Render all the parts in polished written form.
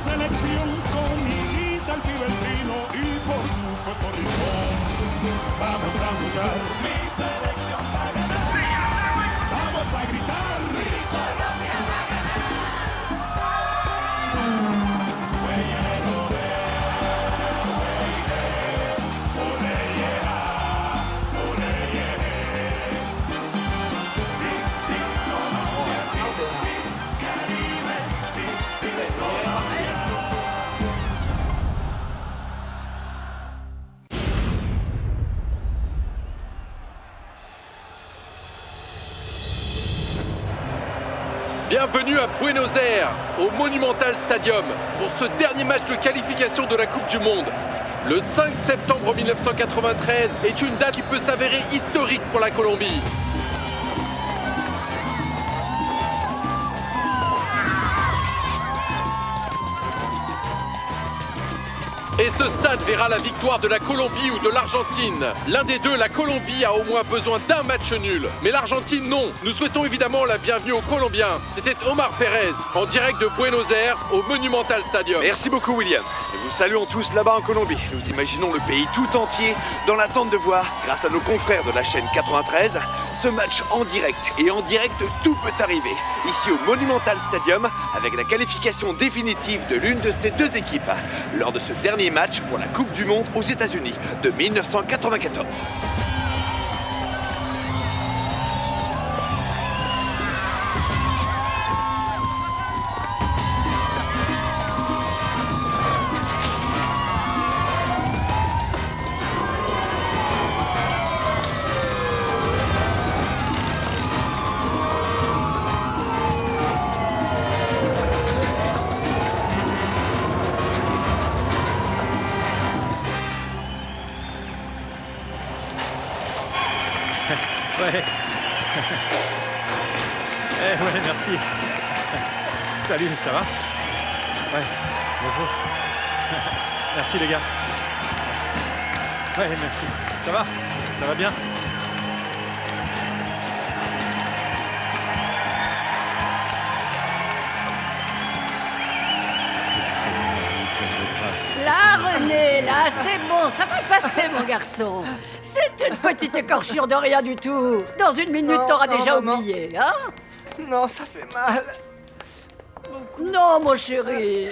selección con Higuita, el pibe, el Pino y por supuesto Rincón. Vamos a jugar. Mi selección va a ganar. Vamos a gritar. Mi Colombia va a ganar. Bienvenue à Buenos Aires, au Monumental Stadium, pour ce dernier match de qualification de la Coupe du Monde. Le 5 septembre 1993 est une date qui peut s'avérer historique pour la Colombie. Et ce stade verra la victoire de la Colombie ou de l'Argentine. L'un des deux, la Colombie, a au moins besoin d'un match nul. Mais l'Argentine, non. Nous souhaitons évidemment la bienvenue aux Colombiens. C'était Omar Pérez, en direct de Buenos Aires, au Monumental Stadium. Merci beaucoup, William. Et nous saluons tous là-bas en Colombie. Nous imaginons le pays tout entier dans l'attente de voir, grâce à nos confrères de la chaîne 93, ce match en direct. Et en direct, tout peut arriver. Ici au Monumental Stadium, avec la qualification définitive de l'une de ces deux équipes, lors de ce dernier match pour la Coupe du Monde aux États-Unis de 1994. Ouais. Ouais, merci. Salut, ça va? Ouais, bonjour. Merci les gars. Ouais, merci. Ça va? Ça va bien? Là, René, là, c'est bon, ça va passer, mon garçon. C'est une petite écorchure de rien du tout. Dans une minute, t'auras déjà oublié, hein? Non, ça fait mal. Non, mon chéri.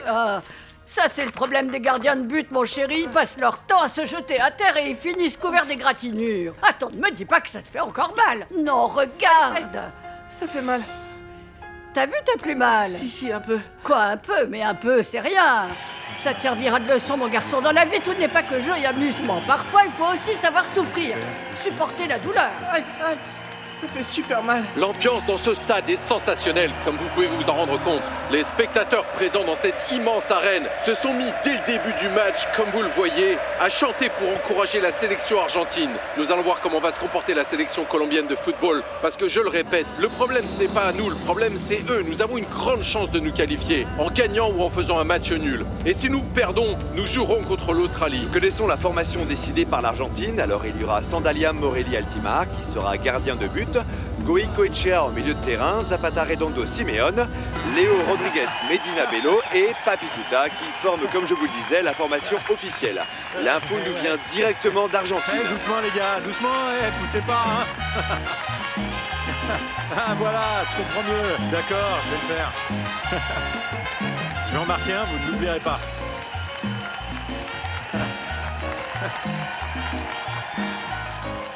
Ça, c'est le problème des gardiens de but, mon chéri. Ils passent leur temps à se jeter à terre et ils finissent couverts d'égratignures. Attends, ne me dis pas que ça te fait encore mal. Non, regarde. Ça fait mal. T'as vu, t'as plus mal? Si, un peu. Quoi, un peu? Mais un peu, c'est rien. Ça te servira de leçon, mon garçon. Dans la vie, tout n'est pas que jeu et amusement. Parfois, il faut aussi savoir souffrir. Supporter la douleur. Aïe, ça fait super mal. L'ambiance dans ce stade est sensationnelle, comme vous pouvez vous en rendre compte. Les spectateurs présents dans cette immense arène se sont mis dès le début du match, comme vous le voyez, à chanter pour encourager la sélection argentine. Nous allons voir comment va se comporter la sélection colombienne de football, parce que je le répète, le problème ce n'est pas à nous, le problème c'est eux. Nous avons une grande chance de nous qualifier, en gagnant ou en faisant un match nul. Et si nous perdons, nous jouerons contre l'Australie. Connaissons la formation décidée par l'Argentine. Alors il y aura Sandalia Morelli Altimar qui sera gardien de but, Goico Echea au milieu de terrain, Zapata Redondo Simeone, Léo Rodriguez Medina Bello et Papi Tuta qui forment, comme je vous le disais, la formation officielle. L'info nous vient directement d'Argentine. Doucement les gars, doucement, poussez pas, hein. Ah voilà, je comprends mieux. D'accord, je vais le faire. Je vais en marquer un, vous ne l'oublierez pas.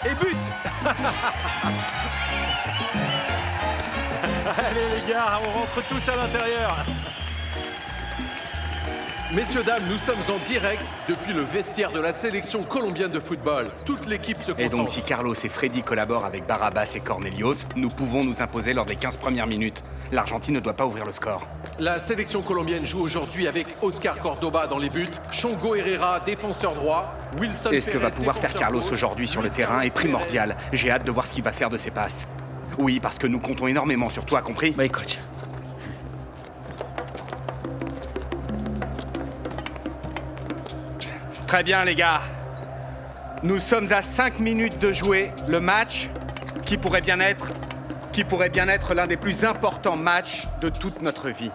Et but. Allez les gars, on rentre tous à l'intérieur. Messieurs, dames, nous sommes en direct depuis le vestiaire de la sélection colombienne de football. Toute l'équipe se concentre. Et donc si Carlos et Freddy collaborent avec Barrabas et Cornelius, nous pouvons nous imposer lors des 15 premières minutes. L'Argentine ne doit pas ouvrir le score. La sélection colombienne joue aujourd'hui avec Oscar Cordoba dans les buts, Chongo Herrera, défenseur droit, Wilson Et ce que va Pérez, pouvoir faire défenseur Carlos gauche, aujourd'hui sur le Luis terrain est Carlos primordial. J'ai hâte de voir ce qu'il va faire de ses passes. Oui, parce que nous comptons énormément sur toi, compris? Oui, coach. Très bien, les gars. Nous sommes à 5 minutes de jouer le match qui pourrait bien être l'un des plus importants matchs de toute notre vie.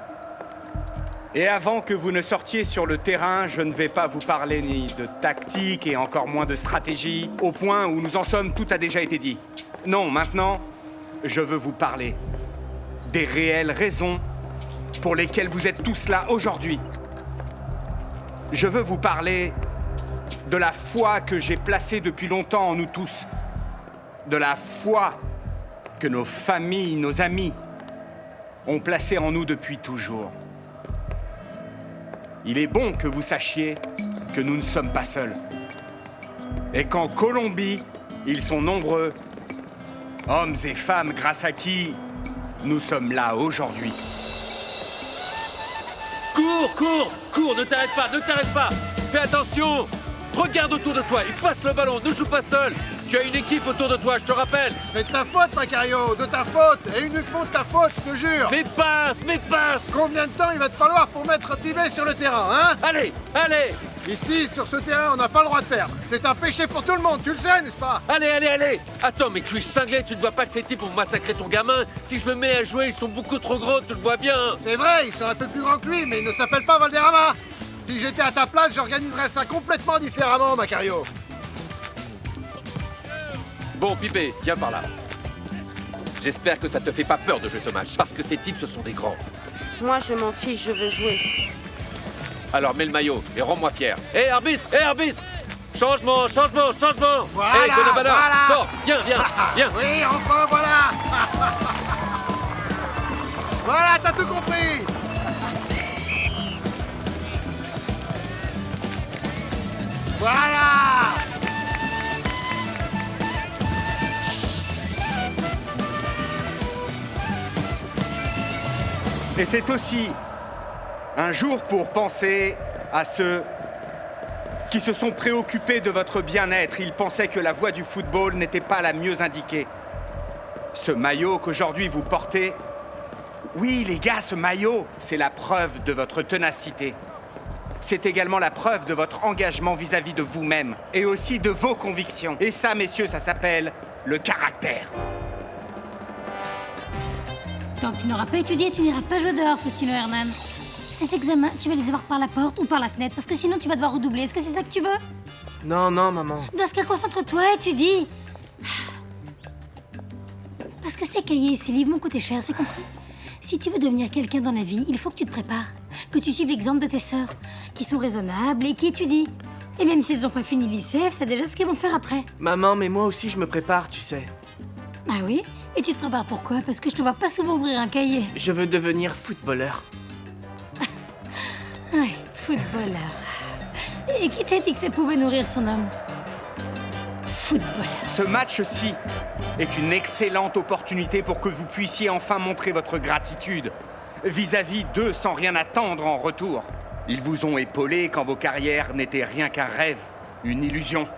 Et avant que vous ne sortiez sur le terrain, je ne vais pas vous parler ni de tactique et encore moins de stratégie, au point où nous en sommes, tout a déjà été dit. Non, maintenant, je veux vous parler des réelles raisons pour lesquelles vous êtes tous là aujourd'hui. Je veux vous parler de la foi que j'ai placée depuis longtemps en nous tous, de la foi que nos familles, nos amis ont placée en nous depuis toujours. Il est bon que vous sachiez que nous ne sommes pas seuls. Et qu'en Colombie, ils sont nombreux, hommes et femmes grâce à qui nous sommes là aujourd'hui. Cours, ne t'arrête pas. Fais attention. Regarde autour de toi et passe le ballon, ne joue pas seul. Tu as une équipe autour de toi, je te rappelle. C'est de ta faute, Macario, de ta faute, et uniquement de ta faute, je te jure. Mais passe. Combien de temps il va te falloir pour mettre Pibé sur le terrain, hein? Allez. Ici, sur ce terrain, on n'a pas le droit de perdre. C'est un péché pour tout le monde, tu le sais, n'est-ce pas? Allez. Attends, mais tu es cinglé, tu ne vois pas que ces types vont massacrer ton gamin. Si je le mets à jouer, ils sont beaucoup trop gros, tu le vois bien. C'est vrai, ils sont un peu plus grands que lui, mais ils ne s'appellent pas Valderrama. Si j'étais à ta place, j'organiserais ça complètement différemment, Macario. Bon, Pipé, viens par là. J'espère que ça te fait pas peur de jouer ce match, parce que ces types, ce sont des grands. Moi, je m'en fiche, je veux jouer. Alors mets le maillot et rends-moi fier. Hé, arbitre! Changement! Voilà, Hé, Bonabana, voilà. sors! Viens! Oui, enfin, voilà. Voilà, t'as tout compris. Voilà. Et c'est aussi un jour pour penser à ceux qui se sont préoccupés de votre bien-être. Ils pensaient que la voie du football n'était pas la mieux indiquée. Ce maillot qu'aujourd'hui vous portez, oui les gars, ce maillot, c'est la preuve de votre ténacité. C'est également la preuve de votre engagement vis-à-vis de vous-même et aussi de vos convictions. Et ça, messieurs, ça s'appelle le caractère. Tant que tu n'auras pas étudié, tu n'iras pas jouer dehors, Faustino Hernan. Ces examens, tu vas les avoir par la porte ou par la fenêtre, parce que sinon tu vas devoir redoubler. Est-ce que c'est ça que tu veux? Non, maman. Dans ce cas, concentre-toi et étudie. Parce que ces cahiers et ces livres m'ont coûté cher, c'est compris. Si tu veux devenir quelqu'un dans la vie, il faut que tu te prépares. Que tu suives l'exemple de tes sœurs, qui sont raisonnables et qui étudient. Et même si elles n'ont pas fini le lycée, c'est déjà ce qu'elles vont faire après. Maman, mais moi aussi, je me prépare, tu sais. Ah oui? Et tu te prépares pourquoi? Parce que je te vois pas souvent ouvrir un cahier. Je veux devenir footballeur. Ouais, footballeur. Et qui t'a dit que ça pouvait nourrir son homme? Footballeur. Ce match-ci est une excellente opportunité pour que vous puissiez enfin montrer votre gratitude vis-à-vis d'eux sans rien attendre en retour. Ils vous ont épaulé quand vos carrières n'étaient rien qu'un rêve, une illusion.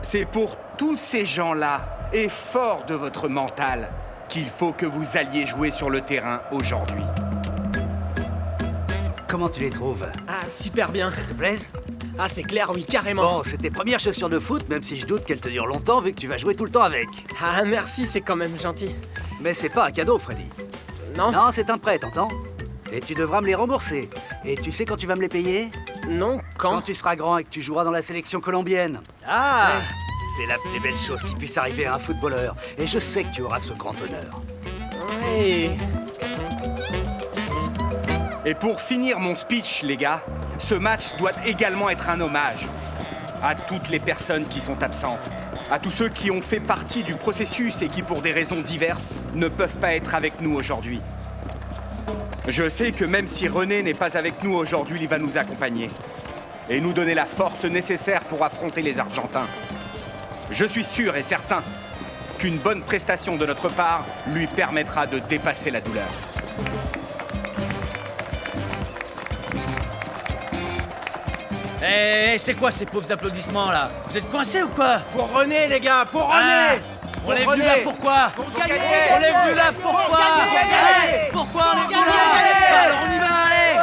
C'est pour tous ces gens-là, et forts de votre mental, qu'il faut que vous alliez jouer sur le terrain aujourd'hui. Comment tu les trouves? Ah, super bien. Elles te plaisent? Ah, c'est clair, oui, carrément. Bon, c'est tes premières chaussures de foot, même si je doute qu'elles te durent longtemps vu que tu vas jouer tout le temps avec. Ah, merci, c'est quand même gentil. Mais c'est pas un cadeau, Freddy. Non? Non, c'est un prêt, t'entends? Et tu devras me les rembourser. Et tu sais quand tu vas me les payer? Non, Quand tu seras grand et que tu joueras dans la sélection colombienne. Ah! Ouais. C'est la plus belle chose qui puisse arriver à un footballeur. Et je sais que tu auras ce grand honneur. Oui. Et pour finir mon speech, les gars, ce match doit également être un hommage à toutes les personnes qui sont absentes, à tous ceux qui ont fait partie du processus et qui, pour des raisons diverses, ne peuvent pas être avec nous aujourd'hui. Je sais que même si René n'est pas avec nous aujourd'hui, il va nous accompagner et nous donner la force nécessaire pour affronter les Argentins. Je suis sûr et certain qu'une bonne prestation de notre part lui permettra de dépasser la douleur. C'est quoi ces pauvres applaudissements là? Vous êtes coincés ou quoi? Pour René, les gars, pour René. On est venu là pourquoi? Pour gagner. On est venu là pourquoi? Pourquoi on est venu là? Alors on y va, allez!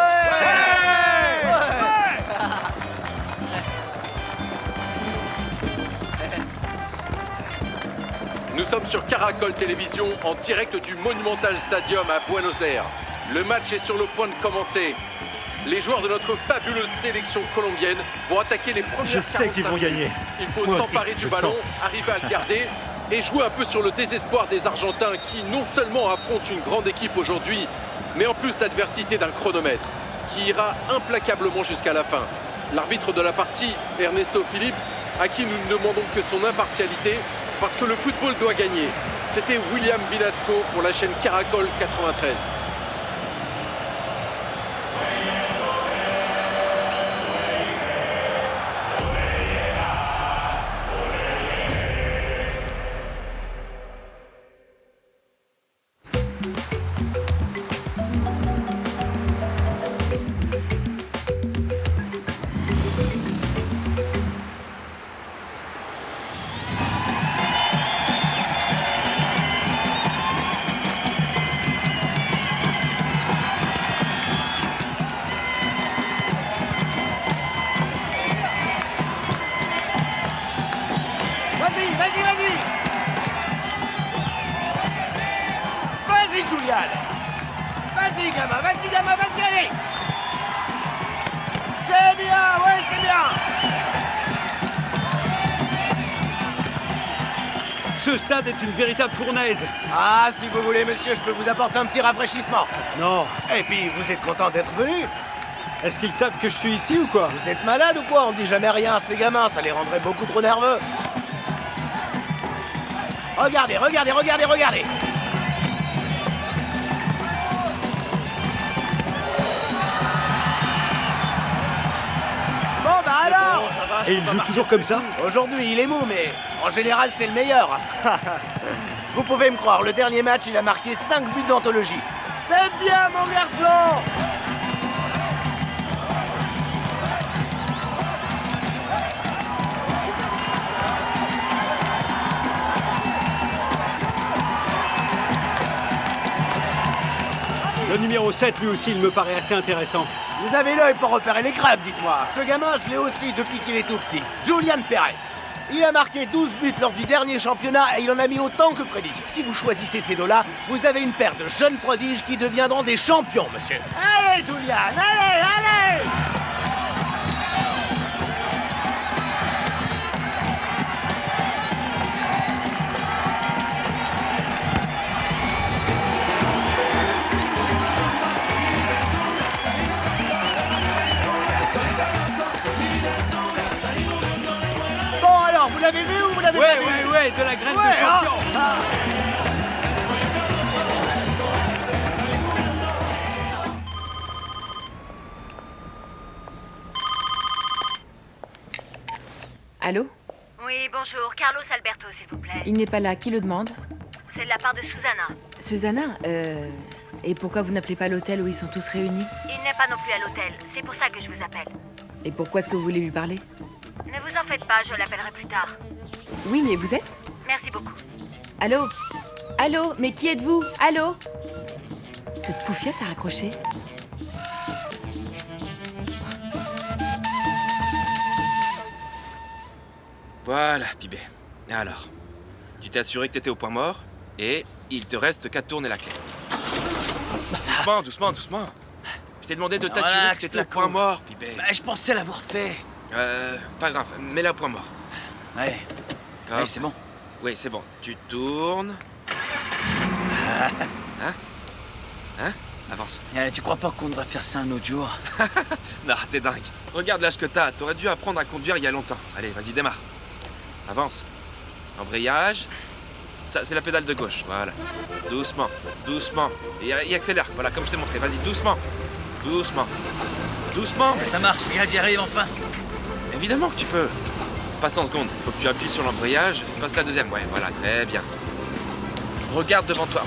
Nous sommes sur Caracol Télévision en direct du Monumental Stadium à Buenos Aires. Le match est sur le point de commencer. Les joueurs de notre fabuleuse sélection colombienne vont attaquer les premières 45 minutes. Je sais qu'ils vont gagner. Il faut Moi s'emparer aussi, du je ballon, le sens. arriver à le garder et jouer un peu sur le désespoir des Argentins qui non seulement affrontent une grande équipe aujourd'hui, mais en plus l'adversité d'un chronomètre qui ira implacablement jusqu'à la fin. L'arbitre de la partie, Ernesto Phillips, à qui nous ne demandons que son impartialité, parce que le football doit gagner. C'était William Vinasco pour la chaîne Caracol 93. Vas-y, Julian. Vas-y, gamin, vas-y, allez. C'est bien, ouais, c'est bien. Ce stade est une véritable fournaise. Ah, si vous voulez, monsieur, je peux vous apporter un petit rafraîchissement. Non. Et puis, vous êtes content d'être venu? Est-ce qu'ils savent que je suis ici ou quoi? Vous êtes malade ou quoi? On dit jamais rien à ces gamins, ça les rendrait beaucoup trop nerveux. Regardez. Bon, bah alors! Et ils jouent toujours comme ça? Aujourd'hui, il est mou, mais en général, c'est le meilleur. Vous pouvez me croire, le dernier match, il a marqué 5 buts d'anthologie. C'est bien, mon garçon! Le numéro 7, lui aussi, il me paraît assez intéressant. Vous avez l'œil pour repérer les crêpes, dites-moi. Ce gamin, je l'ai aussi depuis qu'il est tout petit. Julian Pérez. Il a marqué 12 buts lors du dernier championnat et il en a mis autant que Freddy. Si vous choisissez ces deux-là, vous avez une paire de jeunes prodiges qui deviendront des champions, monsieur. Allez, Julian, allez! Bon alors, vous l'avez vu ou vous l'avez pas vu? Ouais, de la graine Ouais, de champion. hein. Allô? Oui, bonjour. Carlos Alberto, s'il vous plaît. Il n'est pas là. Qui le demande? C'est de la part de Susanna. Susanna? Et pourquoi vous n'appelez pas l'hôtel où ils sont tous réunis? Il n'est pas non plus à l'hôtel. C'est pour ça que je vous appelle. Et pourquoi est-ce que vous voulez lui parler? Ne vous en faites pas, je l'appellerai plus tard. Oui, mais vous êtes? Merci beaucoup. Allô? Allô? Mais qui êtes-vous? Allô? Cette poufiasse a raccroché. Voilà, Pibé. Et alors? Tu t'es assuré que t'étais au point mort, et il te reste qu'à tourner la clé. Doucement. Je t'ai demandé de t'assurer que t'étais au point mort, Pibé. Bah, je pensais l'avoir fait. Pas grave, mets-la au point mort. Ouais. Comme Ouais, ça. c'est bon. Oui, c'est bon. Tu tournes. Hein? Avance. Tu crois pas qu'on devrait faire ça un autre jour? Non, t'es dingue. Regarde l'âge que t'as. T'aurais dû apprendre à conduire il y a longtemps. Allez, vas-y, démarre. Avance. Embrayage. Ça, c'est la pédale de gauche. Voilà. Doucement. Et accélère. Voilà, comme je t'ai montré. Vas-y, doucement. Ça marche, regarde, j'y arrive enfin. Évidemment que tu peux. Passe en seconde. Faut que tu appuies sur l'embrayage. Passe la deuxième. Ouais, voilà, très bien. Regarde devant toi.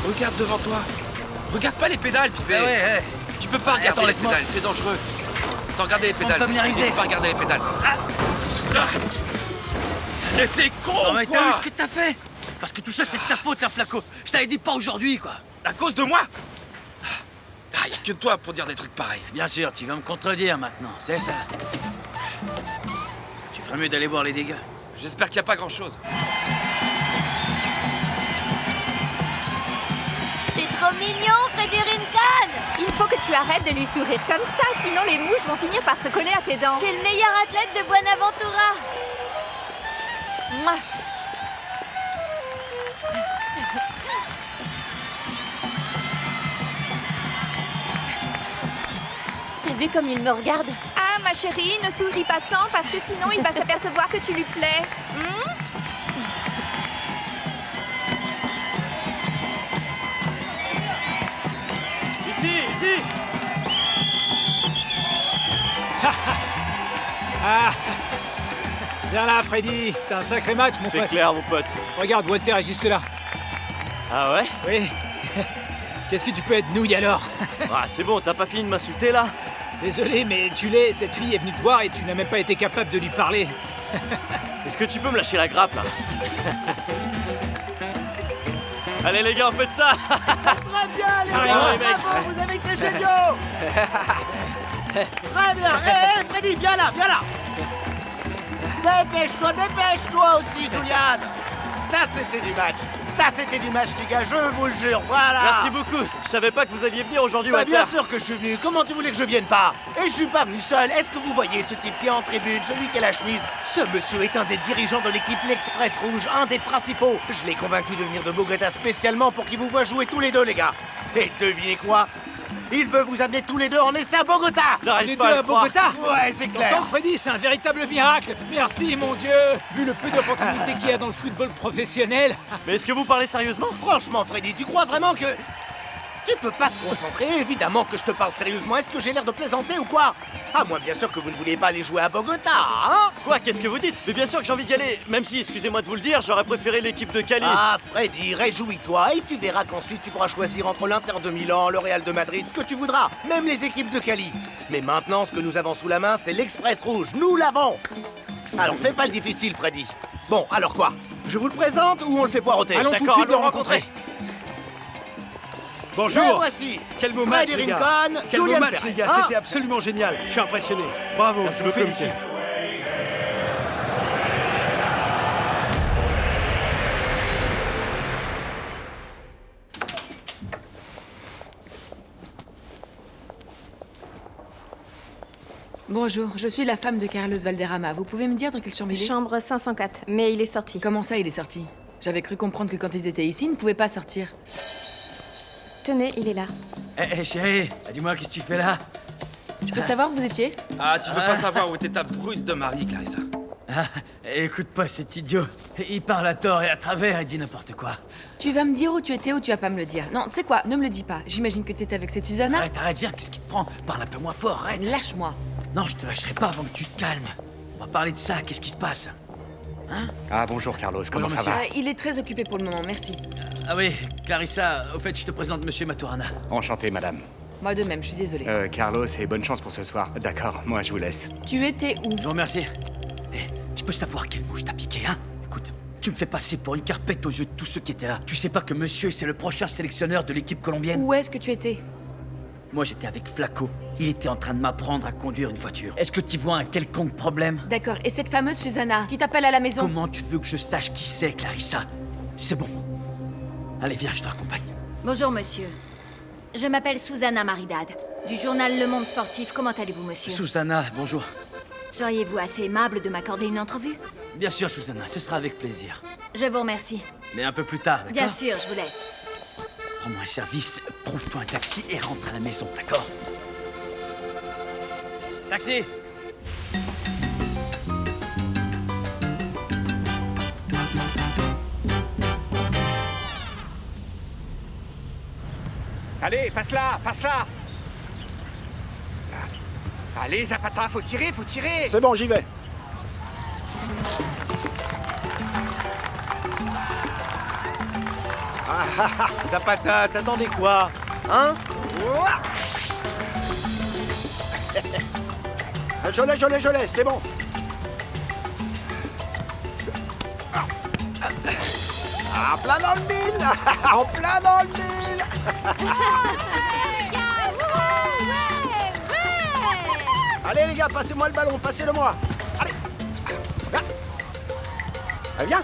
Regarde pas les pédales, Pipé. Ah ouais. Tu peux pas regarder attends, les laisse-moi. pédales, c'est dangereux. Sans regarder les Laisse-moi pédales. me familiariser. Tu peux pas regarder les pédales. T'es con. Non, mais quoi t'as vu ce que t'as fait? Parce que tout ça, c'est de ta faute, la Flaco. Je t'avais dit pas aujourd'hui, quoi. À cause de moi? Y a que toi pour dire des trucs pareils. Bien sûr, tu vas me contredire maintenant, c'est ça. Tu ferais mieux d'aller voir les dégâts. J'espère qu'il y a pas grand-chose. T'es trop mignon, Freddy Rincan. Il Faut que tu arrêtes de lui sourire comme ça, sinon les mouches vont finir par se coller à tes dents. T'es le meilleur athlète de Buenaventura. Mouah. T'as vu comme il me regarde? Ah, ma chérie, ne souris pas tant parce que sinon il va s'apercevoir que tu lui plais. Ici. Ah. Viens là, Freddy. C'est un sacré match, mon pote. C'est clair, mon pote. Regarde, Walter est juste là. Ah ouais? Oui. Qu'est-ce que tu peux être nouille alors? Ah, c'est bon, t'as pas fini de m'insulter là? Désolé, mais tu l'es. Cette fille est venue te voir et tu n'as même pas été capable de lui parler. Est-ce que tu peux me lâcher la grappe là? Allez les gars, faites ça! Très bien, les Allez, gars, les mecs. bravo, vous avez été géniaux. Très bien. Hé, Freddy, viens là. Dépêche-toi aussi, Julian. Ça, c'était du match, les gars, je vous le jure, voilà. Merci beaucoup. Je savais pas que vous alliez venir aujourd'hui, Bah, Walter. bien sûr que je suis venu. Comment tu voulais que je vienne pas? Et je suis pas venu seul. Est-ce que vous voyez ce type qui est en tribune, celui qui a la chemise? Ce monsieur est un des dirigeants de l'équipe L'Express Rouge, un des principaux. Je l'ai convaincu de venir de Bogota spécialement pour qu'il vous voit jouer tous les deux, les gars. Et devinez quoi? Il veut vous amener tous les deux en essai à Bogota. Les deux à Bogota? Ouais, c'est clair. Pourtant, Freddy, c'est un véritable miracle. Merci, mon Dieu. Vu le peu d'opportunités qu'il y a dans le football professionnel. Mais est-ce que vous parlez sérieusement? Franchement, Freddy, tu crois vraiment que... Tu peux pas te concentrer? Évidemment que je te parle sérieusement. Est-ce que j'ai l'air de plaisanter ou quoi? À moins bien sûr que vous ne vouliez pas aller jouer à Bogota, hein? Quoi? Qu'est-ce que vous dites? Mais bien sûr que j'ai envie d'y aller. Même si, excusez-moi de vous le dire, j'aurais préféré l'équipe de Cali. Ah, Freddy, réjouis-toi et tu verras qu'ensuite tu pourras choisir entre l'Inter de Milan, le Real de Madrid, ce que tu voudras. Même les équipes de Cali. Mais maintenant, ce que nous avons sous la main, c'est l'Express Rouge. Nous l'avons! Alors fais pas le difficile, Freddy. Bon, alors quoi? Je vous le présente ou on le fait poireauter? Allons tout de suite le rencontrer. Bonjour. Et voici Quel beau Freddy match, les gars. Rincon, Quel beau Julian match, Perez. les gars. Hein? C'était absolument génial. Je suis impressionné. Bravo. Merci je vous beaucoup, félicite. monsieur. Bonjour, je suis la femme de Carlos Valderrama. Vous pouvez me dire dans quelle chambre il est? Chambre 504, mais il est sorti. Comment ça, il est sorti? J'avais cru comprendre que quand ils étaient ici, ils ne pouvaient pas sortir. Tenez, il est là. Hé, chérie, dis-moi, qu'est-ce que tu fais là? Je peux savoir où vous étiez? Ah, tu veux pas savoir où était ta brute de mari, Clarissa? Ah, écoute pas cet idiot. Il parle à tort et à travers, il dit n'importe quoi. Tu vas me dire où tu étais ou tu vas pas me le dire? Non, tu sais quoi, ne me le dis pas. J'imagine que t'étais avec cette Susanna. Arrête, viens, qu'est-ce qui te prend? Parle un peu moins fort, arrête. Lâche-moi. Non, je te lâcherai pas avant que tu te calmes. On va parler de ça, qu'est-ce qui se passe? Hein? Ah, bonjour Carlos, comment Bonjour, ça va? Il est très occupé pour le moment, merci. Ah oui, Clarissa, au fait, je te présente Monsieur Maturana. Enchanté, madame. Moi de même, je suis désolée. Carlos, et bonne chance pour ce soir. D'accord, moi je vous laisse. Tu étais où? Je vous remercie. Je peux savoir quelle mouche t'a piqué, hein? Écoute, tu me fais passer pour une carpette aux yeux de tous ceux qui étaient là. Tu sais pas que monsieur, c'est le prochain sélectionneur de l'équipe colombienne? Où est-ce que tu étais? Moi, j'étais avec Flaco. Il était en train de m'apprendre à conduire une voiture. Est-ce que tu vois un quelconque problème? D'accord, et cette fameuse Susanna qui t'appelle à la maison? Comment tu veux que je sache qui c'est, Clarissa? C'est bon. Allez, viens, je te raccompagne. Bonjour, monsieur. Je m'appelle Susanna Maridad, du journal Le Monde Sportif. Comment allez-vous, monsieur? Susanna, bonjour. Seriez-vous assez aimable de m'accorder une entrevue? Bien sûr, Susanna, ce sera avec plaisir. Je vous remercie. Mais un peu plus tard, d'accord? Bien sûr, je vous laisse. Prends-moi un service, trouve-toi un taxi et rentre à la maison, d'accord? Taxi! Allez, passe-la, passe-la! Allez, Zapata, faut tirer, faut tirer! C'est bon, j'y vais. Zapata, t'attendais quoi? Hein? Ouah. Je l'ai, c'est bon. Ah, plein dans le mille. En plein dans le mille. Allez les gars, passez-moi le ballon, passez-le-moi. Allez. Viens. Allez, viens.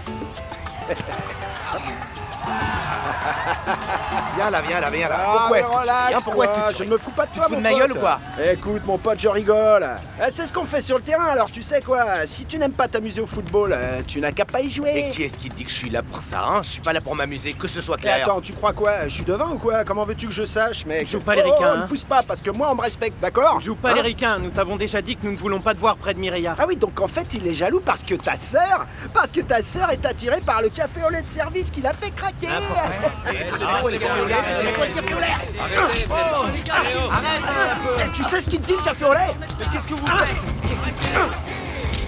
Viens là, viens là, viens là. Pourquoi est-ce que tu ris, hein? Pourquoi est-ce que tu Je ris? ne me fous pas de toi, Tu te fous mon de ma gueule pote. ou quoi? Écoute, mon pote, je rigole. C'est ce qu'on fait sur le terrain, alors tu sais quoi? Si tu n'aimes pas t'amuser au football, tu n'as qu'à pas y jouer. Et qui est-ce qui te dit que je suis là pour ça, hein? Je suis pas là pour m'amuser, que ce soit Mais clair. attends, tu crois quoi? Je suis devant ou quoi? Comment veux-tu que je sache, mec? Joue pas les ricains, Ne hein. pousse pas, parce que moi, on me respecte, d'accord? Joue pas les ricains, nous t'avons déjà dit que nous ne voulons pas te voir près de Mireia. Ah oui, donc en fait, il est jaloux parce que ta sœur est attirée par le café au lait de service qui l'a fait craquer. Tu sais ce qu'il te dit, le café au lait? Qu'est-ce que vous faites?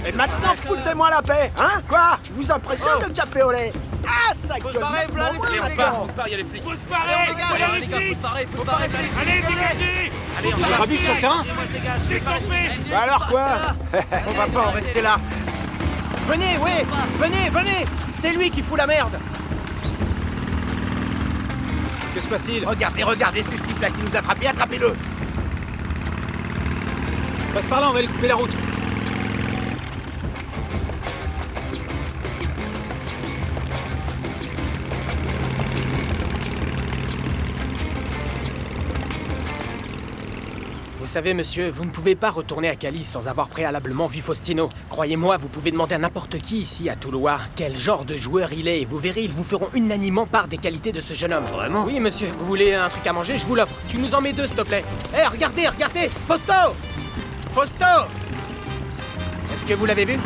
Et maintenant, foutez-moi la paix, hein? Quoi? Je vous impressionne le café au lait? Ah, ça gueule! Allez, on se barre, il y a les flics. Faut se barrer, les gars, faut se barrer. Allez, dégagez. Allez, on va Rabus sur le terrain. Bah alors quoi? On va pas en rester là. Venez, ouais, venez. C'est lui qui fout la merde. Que se passe-t-il? Regardez, c'est ce type-là qui nous a frappé, attrapez-le! Passe par là, on va lui couper la route. Vous savez, monsieur, vous ne pouvez pas retourner à Cali sans avoir préalablement vu Faustino. Croyez-moi, vous pouvez demander à n'importe qui ici à Toulouse quel genre de joueur il est et vous verrez, ils vous feront unanimement part des qualités de ce jeune homme. Vraiment? Oui, monsieur. Vous voulez un truc à manger? Je vous l'offre. Tu nous en mets 2, s'il te plaît. Hé, regardez! Fausto! Est-ce que vous l'avez vu?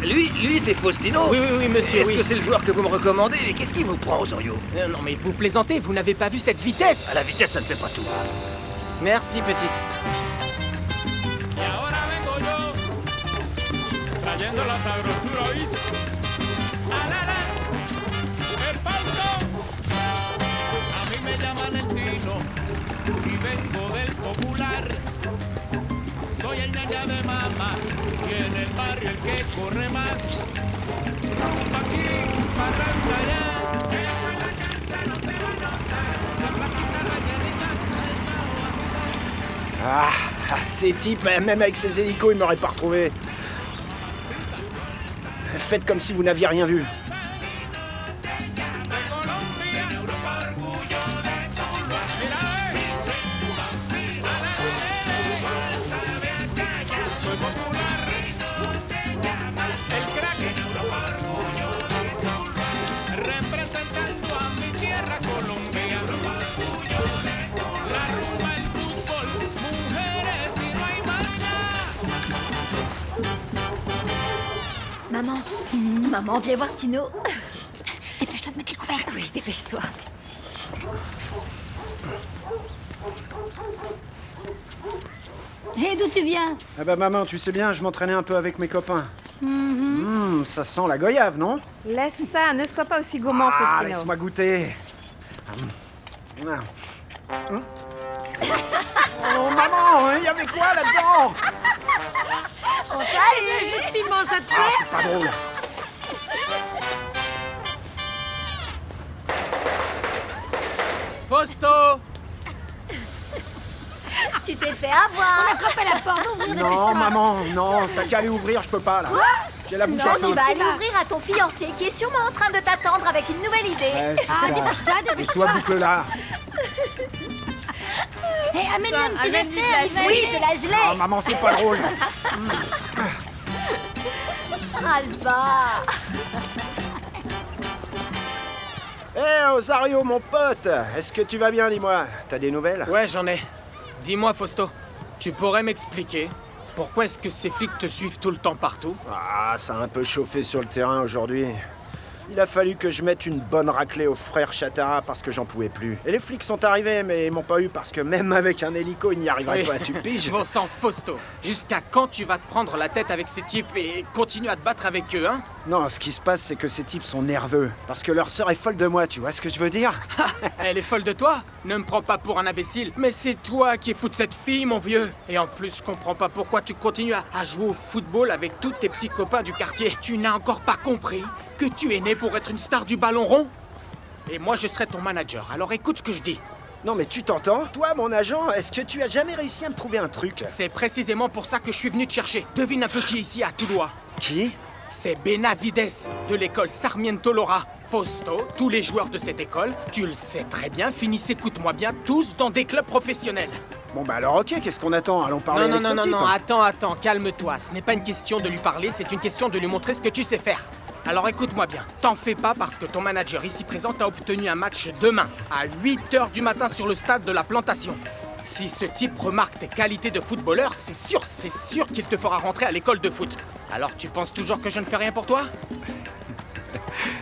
Lui, c'est Faustino. Oui, monsieur. Est-ce que c'est le joueur que vous me recommandez? Mais qu'est-ce qui vous prend, Osorio? Non, mais vous plaisantez, vous n'avez pas vu cette vitesse. À la vitesse, ça ne fait pas tout. Merci, petite. Y ahora vengo yo, trayendo la sabrosura, ¿oís? ¡Alala! ¡El Fausto! A mí me llaman el Tino y vengo del popular. Soy el ñaña de mamá y en el barrio el que corre más. Rumba aquí, parranda allá. Eso en la cancha no se va a notar. Se practica la llenita. Ah, ces types, même avec ces hélicos, ils m'auraient pas retrouvé. Faites comme si vous n'aviez rien vu. Representando a mi tierra Colombia. La rumba, el fútbol, mujeres y no hay más nada. Maman, viens voir Tino. Dépêche-toi de mettre les couvercles. Oui, dépêche-toi. Hé, d'où tu viens? Ah bah maman, tu sais bien, je m'entraînais un peu avec mes copains. Ça sent la goyave, non? Laisse ça, ne sois pas aussi gourmand, Ah, Faustino. laisse-moi goûter. Oh maman, il y avait quoi là-dedans? Allez, le jus de piment, ça te plaît? Ah, c'est pas drôle. Fausto! Tu t'es fait avoir. On a frappé à la porte, ouvrir, Non, dépêche-toi. maman, non, t'as qu'à aller ouvrir, je peux pas là. J'ai la bouche Non, à tu feu. vas aller ouvrir à ton fiancé qui est sûrement en train de t'attendre avec une nouvelle idée. Ouais, c'est Ah, ça. dépêche-toi, Et dépêche-toi. toi, boucle-la. Hé, amène-lui un petit dessert, il va Oui, aimer. de la Ah, gelée. maman, c'est pas drôle. Alba. Hé, Osario, mon pote, est-ce que tu vas bien, dis-moi? T'as des nouvelles? Ouais, j'en ai. Dis-moi, Fausto, tu pourrais m'expliquer pourquoi est-ce que ces flics te suivent tout le temps partout? Ah, ça a un peu chauffé sur le terrain aujourd'hui. Il a fallu que je mette une bonne raclée aux frères Chatara parce que j'en pouvais plus. Et les flics sont arrivés, mais ils m'ont pas eu parce que même avec un hélico, ils n'y arriveraient Oui. pas, tu piges? Bon sang, Fausto, jusqu'à quand tu vas te prendre la tête avec ces types et continuer à te battre avec eux, hein? Non, ce qui se passe, c'est que ces types sont nerveux. Parce que leur sœur est folle de moi, tu vois ce que je veux dire? Elle est folle de toi? Ne me prends pas pour un imbécile, mais c'est toi qui es fou de cette fille, mon vieux. Et en plus, je comprends pas pourquoi tu continues à jouer au football avec tous tes petits copains du quartier. Tu n'as encore pas compris que tu es né pour être une star du ballon rond? Et moi, je serai ton manager, alors écoute ce que je dis. Non mais tu t'entends? Toi, mon agent, est-ce que tu as jamais réussi à me trouver un truc? C'est précisément pour ça que je suis venu te chercher. Devine un peu qui est ici à Toulouse. Qui? C'est Benavides, de l'école Sarmiento Lora. Fausto, tous les joueurs de cette école, tu le sais très bien, finissent, écoute-moi bien, tous dans des clubs professionnels. Bon bah alors ok, qu'est-ce qu'on attend? Allons parler avec ce type. Non, attends, calme-toi. Ce n'est pas une question de lui parler, c'est une question de lui montrer ce que tu sais faire. Alors écoute-moi bien, t'en fais pas parce que ton manager ici présent a obtenu un match demain, à 8h du matin sur le stade de la Plantation. Si ce type remarque tes qualités de footballeur, c'est sûr qu'il te fera rentrer à l'école de foot. Alors tu penses toujours que je ne fais rien pour toi?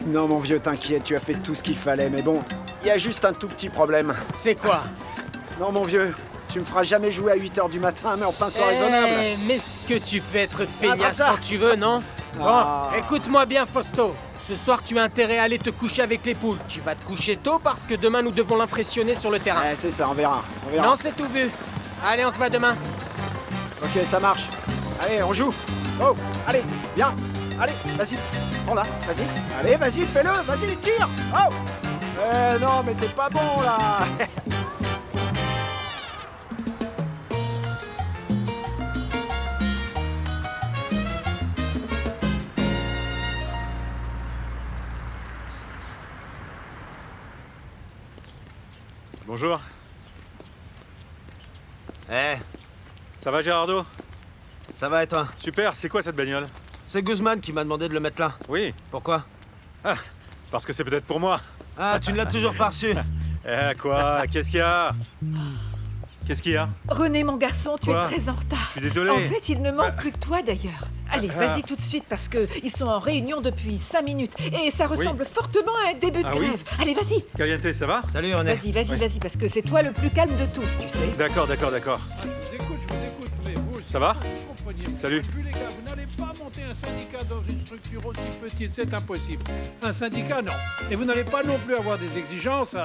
Non mon vieux, t'inquiète, tu as fait tout ce qu'il fallait, mais bon, il y a juste un tout petit problème. C'est quoi? Non mon vieux, tu me feras jamais jouer à 8h du matin, mais enfin sois raisonnable. Mais ce que tu peux être feignasse quand tu veux, non? Bon, écoute-moi bien Fausto. Ce soir tu as intérêt à aller te coucher avec les poules. Tu vas te coucher tôt parce que demain nous devons l'impressionner sur le terrain. C'est ça, on verra. Non, c'est tout vu. Allez, on se voit demain. Ok, ça marche. Allez, on joue. Oh, allez, viens. Allez, vas-y. Prends-la, vas-y. Allez, vas-y, fais-le, vas-y, tire. Oh. Non, mais t'es pas bon, là. Bonjour. Ça va Gérardo? Ça va et toi? Super, c'est quoi cette bagnole? C'est Guzman qui m'a demandé de le mettre là. Oui. Pourquoi? Ah, parce que c'est peut-être pour moi. Ah, tu ne l'as toujours pas reçu. Quoi? Qu'est-ce qu'il y a? Qu'est-ce qu'il y a? René, mon garçon, tu Quoi? es très en retard. Je suis désolé. En fait, il ne manque plus que toi d'ailleurs. Allez, vas-y tout de suite parce qu'ils sont en réunion depuis 5 minutes et ça ressemble fortement à un début de grève. Oui. Allez, vas-y. Caliente, ça va? Salut René. Vas-y, parce que c'est toi le plus calme de tous, tu sais. D'accord. Je vous écoute, mais vous... Ça va? Vous compreniez. Salut. Puis les gars, vous n'allez pas monter un syndicat dans une structure aussi petite, c'est impossible. Un syndicat, non. Et vous n'allez pas non plus avoir des exigences,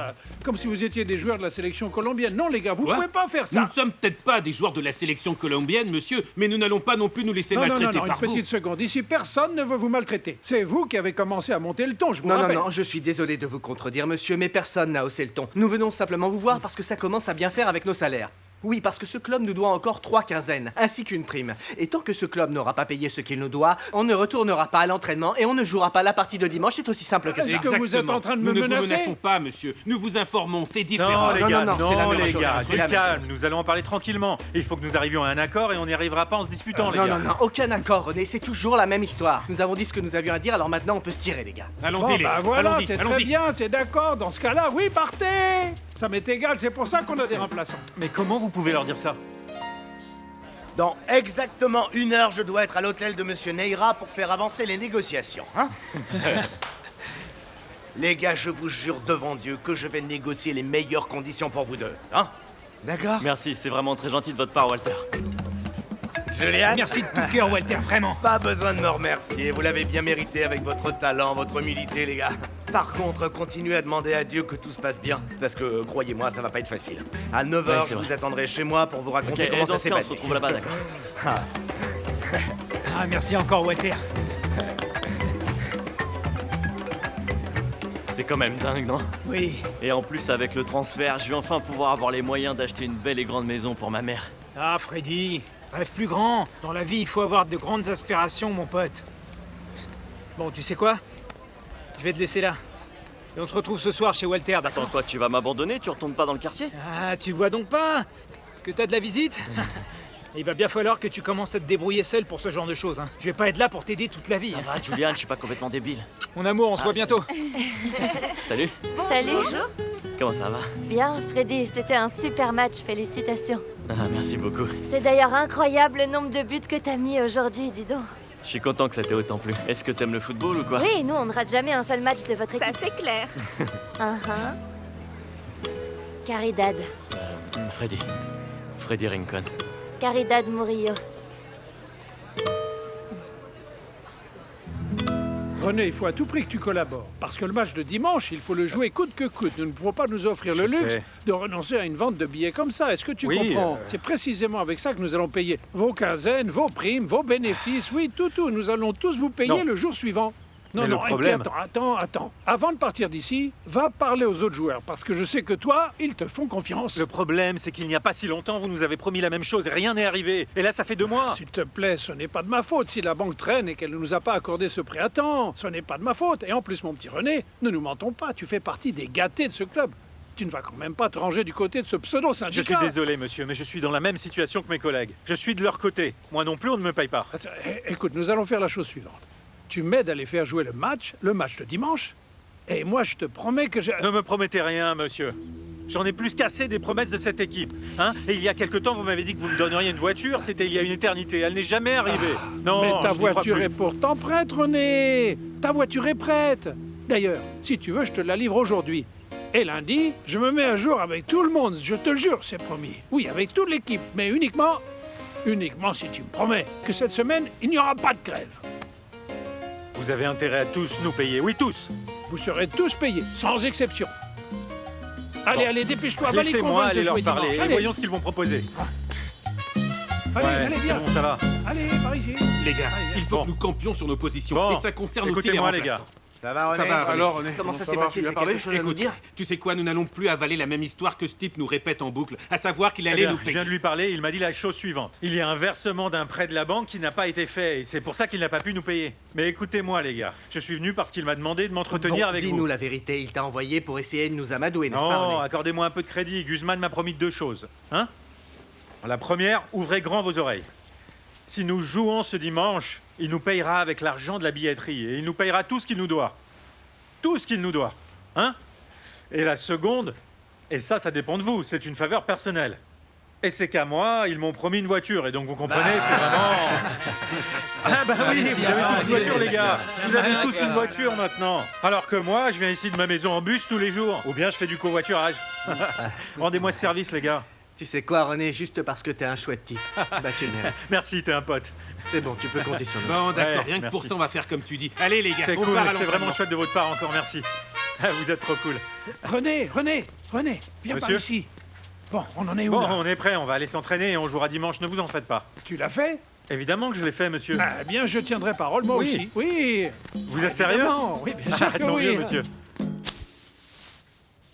comme si vous étiez des joueurs de la sélection colombienne. Non, les gars, vous pouvez pas faire ça. Nous ne sommes peut-être pas des joueurs de la sélection colombienne, monsieur, mais nous n'allons pas non plus nous laisser maltraiter par vous. Une petite seconde. Ici, personne ne veut vous maltraiter. C'est vous qui avez commencé à monter le ton, je vous rappelle. Non, je suis désolé de vous contredire, monsieur, mais personne n'a haussé le ton. Nous venons simplement vous voir parce que ça commence à bien faire avec nos salaires. Oui, parce que ce club nous doit encore 3 quinzaines, ainsi qu'une prime. Et tant que ce club n'aura pas payé ce qu'il nous doit, on ne retournera pas à l'entraînement et on ne jouera pas la partie de dimanche. C'est aussi simple que ça. Est-ce que vous êtes en train de me menacer? Nous ne vous menaçons pas, monsieur. Nous vous informons, c'est différent. Non, les gars, c'est du calme. Nous allons en parler tranquillement. Il faut que nous arrivions à un accord et on n'y arrivera pas en se disputant, les gars. Non, aucun accord, René. C'est toujours la même histoire. Nous avons dit ce que nous avions à dire, alors maintenant on peut se tirer, les gars. Allons-y, les voilà, c'est très bien, c'est d'accord. Dans ce cas-là, oui, partez. Ça m'est égal, c'est pour ça qu'on a des remplaçants. Mais comment vous pouvez leur dire ça? Dans exactement 1 heure, je dois être à l'hôtel de Monsieur Neira pour faire avancer les négociations, hein? Les gars, je vous jure devant Dieu que je vais négocier les meilleures conditions pour vous deux, hein? D'accord? Merci, c'est vraiment très gentil de votre part, Walter. Julian? Merci de tout cœur, Walter, vraiment. Pas besoin de me remercier, vous l'avez bien mérité avec votre talent, votre humilité, les gars. Par contre, continuez à demander à Dieu que tout se passe bien, parce que, croyez-moi, ça va pas être facile. À 9h, je vous attendrai chez moi pour vous raconter comment ça s'est passé. On se retrouve là-bas, d'accord. Merci encore, Walter. C'est quand même dingue, non? Oui. Et en plus, avec le transfert, je vais enfin pouvoir avoir les moyens d'acheter une belle et grande maison pour ma mère. Ah, Freddy, rêve plus grand. Dans la vie, il faut avoir de grandes aspirations, mon pote. Bon, tu sais quoi? Je vais te laisser là. Et on se retrouve ce soir chez Walter, d'accord? Attends quoi, tu vas m'abandonner? Tu retournes pas dans le quartier? Ah, tu vois donc pas que t'as de la visite? Il va bien falloir que tu commences à te débrouiller seul pour ce genre de choses, hein. Je vais pas être là pour t'aider toute la vie. Ça va, Julian, je suis pas complètement débile. Mon amour, on se voit bientôt. Salut. Salut. Bonjour. Comment ça va? Bien, Freddy, c'était un super match, félicitations. Ah, merci beaucoup. C'est d'ailleurs incroyable le nombre de buts que t'as mis aujourd'hui, dis donc. Je suis content que ça t'ait autant plu. Est-ce que t'aimes le football ou quoi? Oui, nous, on ne rate jamais un seul match de votre équipe. Ça, c'est clair. Caridad. Freddy Rincon. Caridad Murillo. René, il faut à tout prix que tu collabores. Parce que le match de dimanche, il faut le jouer coûte que coûte. Nous ne pouvons pas nous offrir le luxe de renoncer à une vente de billets comme ça. Est-ce que tu comprends? C'est précisément avec ça que nous allons payer vos quinzaines, vos primes, vos bénéfices. Oui, tout. Nous allons tous vous payer le jour suivant. Non, Mais non, le problème... et puis attends. Avant de partir d'ici, va parler aux autres joueurs, parce que je sais que toi, ils te font confiance. Le problème, c'est qu'il n'y a pas si longtemps, vous nous avez promis la même chose et rien n'est arrivé. Et là, ça fait 2 mois. S'il te plaît, ce n'est pas de ma faute si la banque traîne et qu'elle ne nous a pas accordé ce prêt à temps. Ce n'est pas de ma faute. Et en plus, mon petit René, ne nous mentons pas, tu fais partie des gâtés de ce club. Tu ne vas quand même pas te ranger du côté de ce pseudo-syndicat. Je suis désolé, monsieur, mais je suis dans la même situation que mes collègues. Je suis de leur côté. Moi non plus, on ne me paye pas. Écoute, nous allons faire la chose suivante. Tu m'aides à les faire jouer le match de dimanche, et moi je te promets que je... Ne me promettez rien, monsieur. J'en ai plus qu'assez des promesses de cette équipe. Hein? Et il y a quelque temps, vous m'avez dit que vous me donneriez une voiture. C'était il y a une éternité. Elle n'est jamais arrivée. Non, mais ta je n'y crois voiture plus. est pourtant prête, René. Ta voiture est prête. D'ailleurs, si tu veux, je te la livre aujourd'hui. Et lundi, je me mets à jour avec tout le monde. Je te le jure, c'est promis. Oui, avec toute l'équipe, mais uniquement si tu me promets que cette semaine, il n'y aura pas de grève. Vous avez intérêt à tous nous payer. Oui, tous. Vous serez tous payés, sans exception. Allez, Bon. allez, dépêche-toi, va les Laissez-moi convaincre aller de leur jouer parler dimanche. et Allez. voyons ce qu'ils vont proposer. Allez, Ouais, allez, c'est viens. bon, ça va. Allez, par ici. Les gars, il faut que nous campions sur nos positions. Et ça concerne aussi les écoutez-moi, les remplaçants. gars. Ça va, René? Ça va, René. Alors, René, comment ça s'est passé? Tu as quelque chose à nous Écoute, dire? tu sais quoi, nous n'allons plus avaler la même histoire que ce type nous répète en boucle, à savoir qu'il allait Eh bien, nous je payer. viens de lui parler, il m'a dit la chose suivante. Il y a un versement d'un prêt de la banque qui n'a pas été fait, et c'est pour ça qu'il n'a pas pu nous payer. Mais écoutez-moi, les gars, je suis venu parce qu'il m'a demandé de m'entretenir Bon, avec vous. dis-nous la vérité, il t'a envoyé pour essayer de nous amadouer, n'est-ce pas, Non, René? accordez-moi un peu de crédit. Guzman m'a promis 2 choses. Hein? La première, ouvrez grand vos oreilles. Si nous jouons ce dimanche, il nous payera avec l'argent de la billetterie, et il nous payera tout ce qu'il nous doit. Tout ce qu'il nous doit. Hein? Et la seconde, et ça dépend de vous, c'est une faveur personnelle. Et c'est qu'à moi, ils m'ont promis une voiture, et donc vous comprenez, c'est vraiment... Ah bah oui, vous avez tous une voiture, les gars. Vous avez tous une voiture maintenant. Alors que moi, je viens ici de ma maison en bus tous les jours. Ou bien je fais du covoiturage. Rendez-moi ce service, les gars. Tu sais quoi, René, juste parce que t'es un chouette type. Bah, tu le mérites. Merci, t'es un pote. C'est bon, tu peux compter sur nous. Bon, d'accord, Ouais, rien que pour merci. ça, on va faire comme tu dis. Allez, les gars, C'est on cool, part à c'est vraiment l'entraînement. chouette de votre part, encore merci. Vous êtes trop cool. René, viens par Monsieur ici. Bon, on en est où, Bon, là? on est prêt, on va aller s'entraîner et on jouera dimanche, ne vous en faites pas. Tu l'as fait? Évidemment que je l'ai fait, monsieur. Ah, bien, je tiendrai parole, moi Oui. aussi. Oui. Vous êtes sérieux? Évidemment, oui, bien sûr que Tant oui. mieux, monsieur.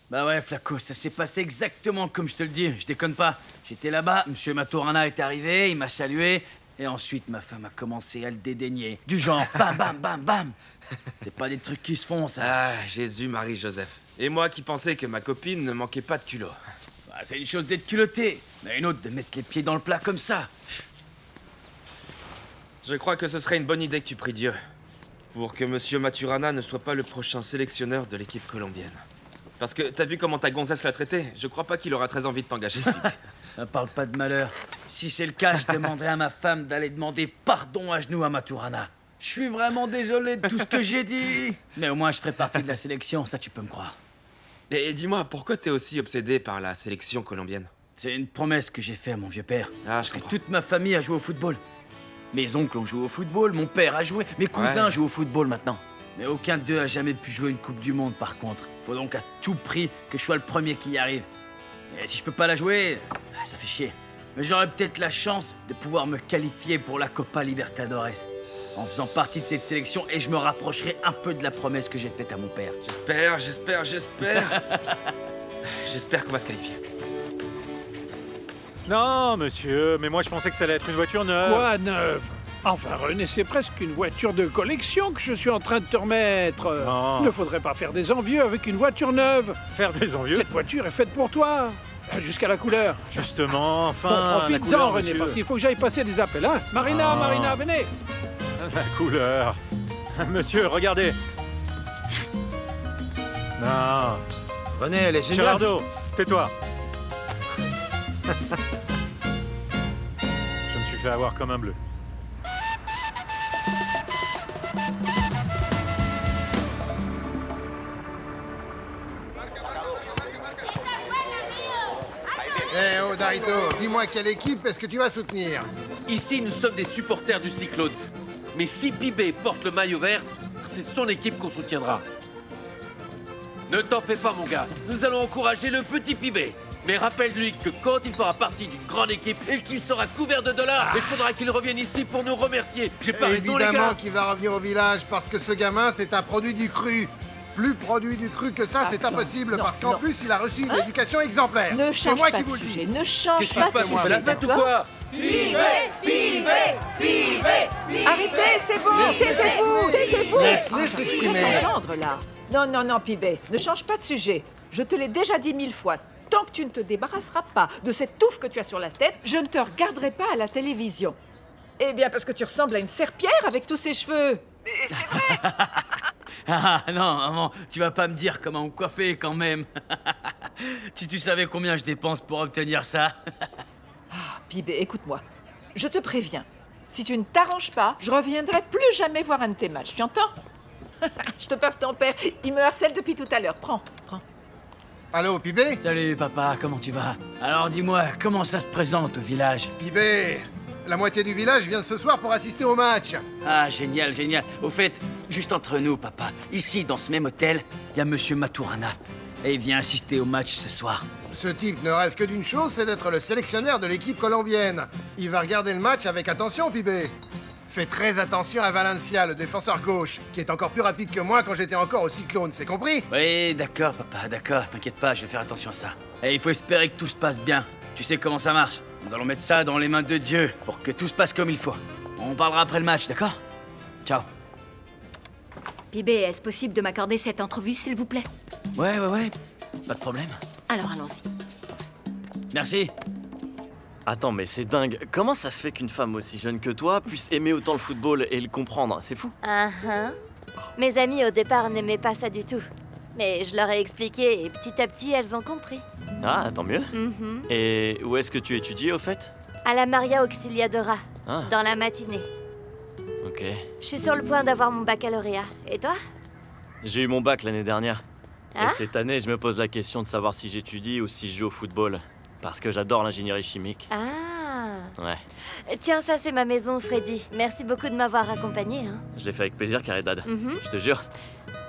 Bah ouais, Flaco, ça s'est passé exactement comme je te le dis, je déconne pas. J'étais là-bas, monsieur Maturana est arrivé, il m'a salué, et ensuite ma femme a commencé à le dédaigner. Du genre, bam, bam, bam, bam. C'est pas des trucs qui se font, ça. Ah, Jésus, Marie, Joseph. Et moi qui pensais que ma copine ne manquait pas de culot. Bah, c'est une chose d'être culotté, mais une autre de mettre les pieds dans le plat comme ça. Je crois que ce serait une bonne idée que tu pries Dieu. Pour que monsieur Maturana ne soit pas le prochain sélectionneur de l'équipe colombienne. Parce que t'as vu comment ta gonzesse l'a traité? Je crois pas qu'il aura très envie de t'engager. Parle pas de malheur. Si c'est le cas, je demanderai à ma femme d'aller demander pardon à genoux à Maturana. Je suis vraiment désolé de tout ce que j'ai dit. Mais au moins, je ferai partie de la sélection, ça tu peux me croire. Et dis-moi, pourquoi t'es aussi obsédé par la sélection colombienne? C'est une promesse que j'ai faite à mon vieux père. Ah, je comprends. Toute ma famille a joué au football. Mes oncles ont joué au football, mon père a joué, mes cousins jouent au football maintenant. Mais aucun d'eux a jamais pu jouer une Coupe du Monde par contre. Faut donc à tout prix que je sois le premier qui y arrive. Et si je peux pas la jouer, ça fait chier. Mais j'aurai peut-être la chance de pouvoir me qualifier pour la Copa Libertadores. En faisant partie de cette sélection et je me rapprocherai un peu de la promesse que j'ai faite à mon père. J'espère. J'espère qu'on va se qualifier. Non, monsieur, mais moi je pensais que ça allait être une voiture neuve. Quoi, neuve? Enfin, René, c'est presque une voiture de collection que je suis en train de te remettre. Non. Ne faudrait pas faire des envieux avec une voiture neuve. Faire des envieux? Cette voiture est faite pour toi. Jusqu'à la couleur. Justement, enfin. Bon, la profites-en, couleur, René, monsieur. parce qu'il faut que j'aille passer des appels, hein. Marina, Ah. Marina, venez. La couleur. Monsieur, regardez. Non. René, elle est géniale. Gerardo, tais-toi. Je me suis fait avoir comme un bleu. Eh oh, Darito, dis-moi quelle équipe est-ce que tu vas soutenir? Ici, nous sommes des supporters du Cyclone. Mais si Pibé porte le maillot vert, c'est son équipe qu'on soutiendra. Ne t'en fais pas, mon gars. Nous allons encourager le petit Pibé. Mais rappelle-lui que quand il fera partie d'une grande équipe et qu'il sera couvert de dollars, il faudra qu'il revienne ici pour nous remercier. J'ai pas raison, les Évidemment gars. qu'il va revenir au village parce que ce gamin, c'est un produit du cru. Plus produit du cru que ça, c'est Attends, impossible non, parce qu'en non. plus, il a reçu une éducation exemplaire. Ne C'est change moi pas qui de vous le sujet, dis. ne change Qu'est-ce qui pas se passe? de On fait la sujet, fête ou d'accord? quoi? Arrêtez, c'est bon, taisez-vous, taisez-vous. Laisse-les Je s'exprimer. vais t'entendre, là. Non, Pibet, ne change pas de sujet. Je te l'ai déjà dit 1000 fois. Tant que tu ne te débarrasseras pas de cette touffe que tu as sur la tête, je ne te regarderai pas à la télévision. Eh bien, parce que tu ressembles à une serpillière avec tous ces cheveux. Et c'est vrai. Ah non, maman, tu vas pas me dire comment me coiffer quand même. Tu savais combien je dépense pour obtenir ça? Pibet, écoute-moi. Je te préviens. Si tu ne t'arranges pas, je reviendrai plus jamais voir un de tes matchs. Tu entends? Je te passe ton père. Il me harcèle depuis tout à l'heure. Prends. Allô, Pibé? Salut papa, comment tu vas? Alors dis-moi, comment ça se présente au village? Pibé, la moitié du village vient ce soir pour assister au match. Ah, génial. Au fait, juste entre nous, papa, ici, dans ce même hôtel, il y a Monsieur Maturana. Et il vient assister au match ce soir. Ce type ne rêve que d'une chose, c'est d'être le sélectionneur de l'équipe colombienne. Il va regarder le match avec attention, Pibé. Fais très attention à Valencia, le défenseur gauche, qui est encore plus rapide que moi quand j'étais encore au Cyclone, c'est compris? Oui, d'accord, papa, d'accord. T'inquiète pas, je vais faire attention à ça. Et il faut espérer que tout se passe bien. Tu sais comment ça marche. Nous allons mettre ça dans les mains de Dieu pour que tout se passe comme il faut. On parlera après le match, d'accord? Ciao. Pibé, est-ce possible de m'accorder cette entrevue, s'il vous plaît? Ouais. Pas de problème. Alors allons-y. Merci. Attends, mais c'est dingue. Comment ça se fait qu'une femme aussi jeune que toi puisse aimer autant le football et le comprendre? C'est fou. Mes amies au départ n'aimaient pas ça du tout. Mais je leur ai expliqué et petit à petit elles ont compris. Ah, tant mieux. Mhm. Et où est-ce que tu étudies au fait? À la Maria Auxiliadora, Ah. dans la matinée. Ok. Je suis sur le point d'avoir mon baccalauréat. Et toi? J'ai eu mon bac l'année dernière. Hein? Et cette année, je me pose la question de savoir si j'étudie ou si je joue au football. Parce que j'adore l'ingénierie chimique. Ah. Ouais. Tiens, ça c'est ma maison, Freddy. Merci beaucoup de m'avoir accompagné. Hein. Je l'ai fait avec plaisir, Caridad. Mhm. Je te jure.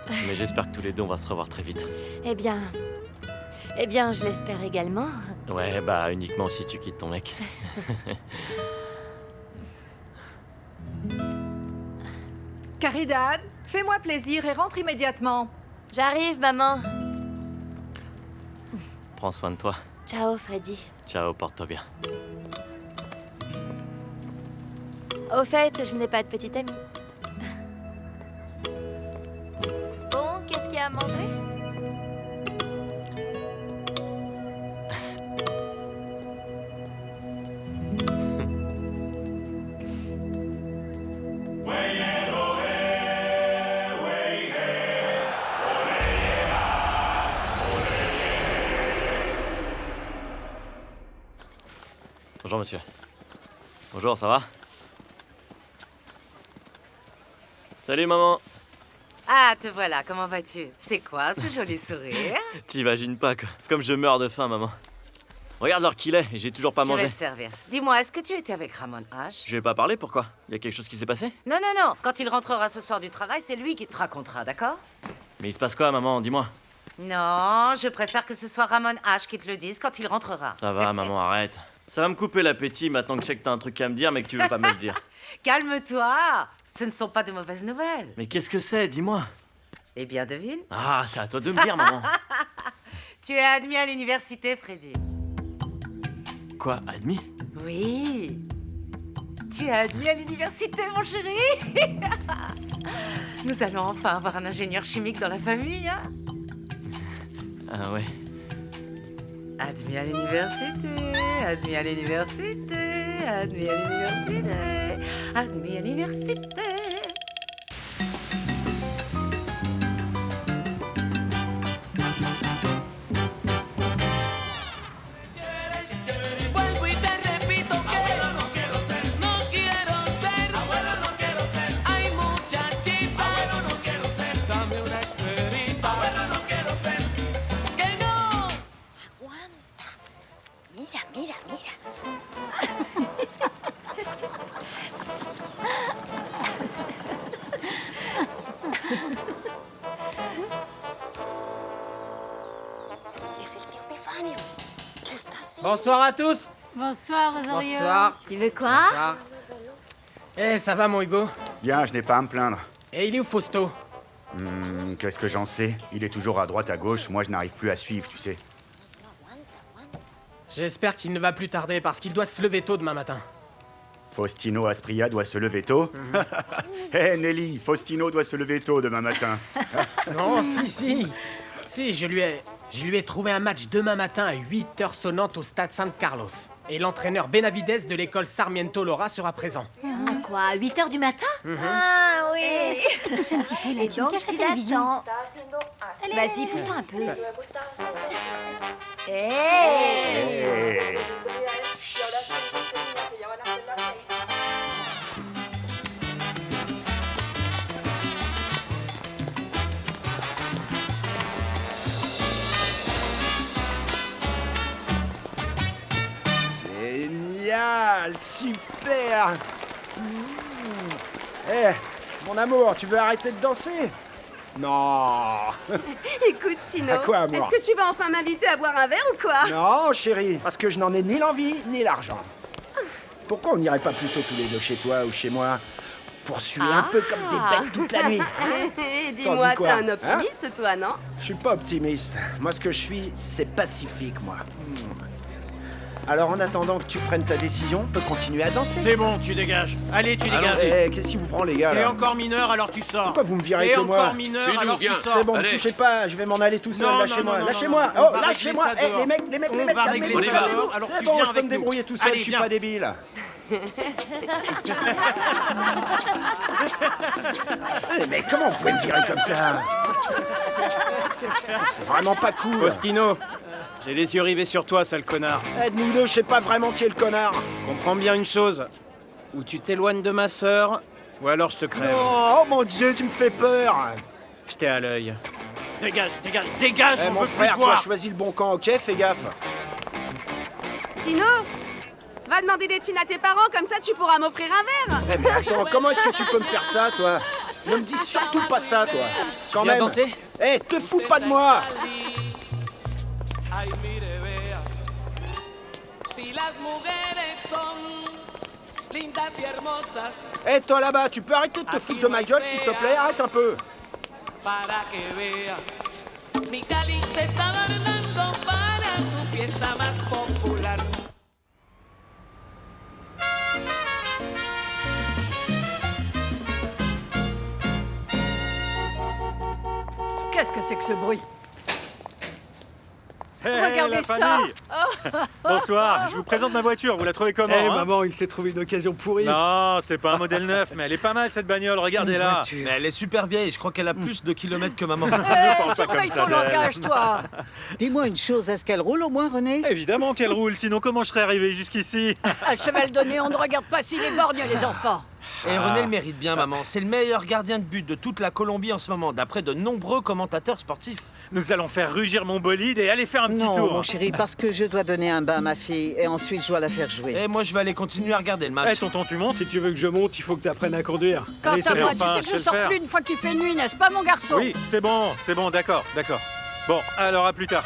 Mais j'espère que tous les deux, on va se revoir très vite. Eh bien, je l'espère également. Ouais, bah uniquement si tu quittes ton mec. Caridad, fais-moi plaisir et rentre immédiatement. J'arrive, maman. Prends soin de toi. Ciao, Freddy. Ciao, porte-toi bien. Au fait, je n'ai pas de petite amie. Bon, qu'est-ce qu'il y a à manger? Bonjour, monsieur. Bonjour, ça va? Salut, maman. Ah, te voilà, comment vas-tu? C'est quoi ce joli sourire? T'imagines pas, comme je meurs de faim, maman. Regarde l'heure qu'il est et j'ai toujours pas Je mangé. vais te servir. Dis-moi, est-ce que tu étais avec Ramon H? Je vais pas parler, pourquoi? Y a quelque chose qui s'est passé? Non. Quand il rentrera ce soir du travail, c'est lui qui te racontera, d'accord? Mais il se passe quoi, maman? Dis-moi. Non, je préfère que ce soit Ramon H qui te le dise quand il rentrera. Ça va, maman, arrête. Ça va me couper l'appétit maintenant que je sais que t'as un truc à me dire mais que tu veux pas me le dire. Calme-toi, ce ne sont pas de mauvaises nouvelles. Mais qu'est-ce que c'est? Dis-moi. Eh bien, devine. Ah, c'est à toi de me dire, maman. Tu es admis à l'université, Freddy. Quoi, admis? Oui. Tu es admis à l'université, mon chéri. Nous allons enfin avoir un ingénieur chimique dans la famille, hein? Ah ouais. Admis à l'université, admis à l'université, admis à l'université, admis à l'université. Vuelvo y te repito que abuelo no quiero ser, no quiero ser, abuelo no quiero ser, hay mucha chispa, abuelo no quiero ser, dame una esperita, abuelo no quiero ser, que no. Mira. Bonsoir à tous. Bonsoir, Rosario. Bonsoir. Tu veux quoi? Bonsoir. Eh, ça va, mon Hugo? Bien, je n'ai pas à me plaindre. Et il est où, Fausto? Qu'est-ce que j'en sais? Il est toujours à droite, à gauche. Moi, je n'arrive plus à suivre, tu sais. J'espère qu'il ne va plus tarder parce qu'il doit se lever tôt demain matin. Faustino Aspria doit se lever tôt. Hé, Nelly, Faustino doit se lever tôt demain matin. Non, si. Si, je lui ai trouvé un match demain matin à 8h sonnantes au stade San Carlos. Et l'entraîneur Benavides de l'école Sarmiento Lora sera présent. À quoi? À 8h du matin? Ah oui. Est-ce que tu peux pousser un petit peu là? Tu me caches la télévision. Vas-y, pousse-toi un peu. Hey. Génial, super. Eh, mon amour, tu veux arrêter de danser? Non. Écoute, Tino, À quoi, amour? est-ce que tu vas enfin m'inviter à boire un verre ou quoi? Non, chérie, parce que je n'en ai ni l'envie ni l'argent. Pourquoi on n'irait pas plutôt tous les deux chez toi ou chez moi pour suer un peu comme des bêtes toute la nuit? Dis-moi, T'en dis t'es quoi, un optimiste, toi, non? Je suis pas optimiste. Moi, ce que je suis, c'est pacifique, moi. Alors, en attendant que tu prennes ta décision, on peut continuer à danser. C'est bon, tu dégages. Allez, tu dégages. Qu'est-ce qui vous prend, les gars, T'es là? encore mineur, alors tu sors. Pourquoi vous me virez T'es que moi? encore mineur, alors tu sors. C'est bon, ne touchez pas, je vais m'en aller tout seul, Non, lâchez-moi, non, lâchez-moi. on Oh, va lâchez-moi. régler ça dehors. Les mecs, On va régler calmez-vous, ça calmez-vous. dehors, alors C'est tu bon, viens je peux avec me nous. débrouiller tout seul, Allez, je suis viens. pas débile. Mais comment vous pouvez me virer comme ça? C'est vraiment pas cool. Faustino, j'ai les yeux rivés sur toi, sale connard. Nous deux, je sais pas vraiment qui est le connard. Comprends bien une chose. Ou tu t'éloignes de ma sœur, ou alors je te crève. Oh mon Dieu, tu me fais peur. Je t'ai à l'œil. Dégage, dégage, dégage, on Mon veut plus frère, te toi, voir. choisis le bon camp, ok? Fais gaffe. Tino, va demander des thunes à tes parents, comme ça tu pourras m'offrir un verre. Mais attends, comment est-ce que tu peux me faire ça, toi? Ne me dis surtout pas ça, toi. Quand viens même. danser? Te fous pas de moi. Toi là-bas, tu peux arrêter de te foutre de ma gueule, s'il te plaît? Arrête un peu. Qu'est-ce que c'est que ce bruit? Hey, Regardez la ça. famille. Bonsoir, je vous présente ma voiture, vous la trouvez comment? Eh, hein maman, il s'est trouvé une occasion pourrie. Non, c'est pas un modèle neuf, mais elle est pas mal cette bagnole, regardez-la. Mais elle est super vieille, je crois qu'elle a plus de kilomètres que maman. Surveille ton langage, toi. Dis-moi une chose, est-ce qu'elle roule au moins, René? Évidemment qu'elle roule, sinon comment je serais arrivé jusqu'ici? À cheval donné, on ne regarde pas s'il est borgne, les enfants. Et René le mérite bien, maman. C'est le meilleur gardien de but de toute la Colombie en ce moment, d'après de nombreux commentateurs sportifs. Nous allons faire rugir mon bolide et aller faire un petit Non, tour. mon chéri, parce que je dois donner un bain à ma fille et ensuite je dois la faire jouer. Et moi, je vais aller continuer à regarder le match. Tonton, tu montes? Si tu veux que je monte, il faut que tu apprennes à conduire. Quant Allez, à c'est moi, bon. tu sais que je sors plus une fois qu'il fait nuit, n'est-ce pas, mon garçon? Oui, c'est bon, d'accord. Bon, alors à plus tard.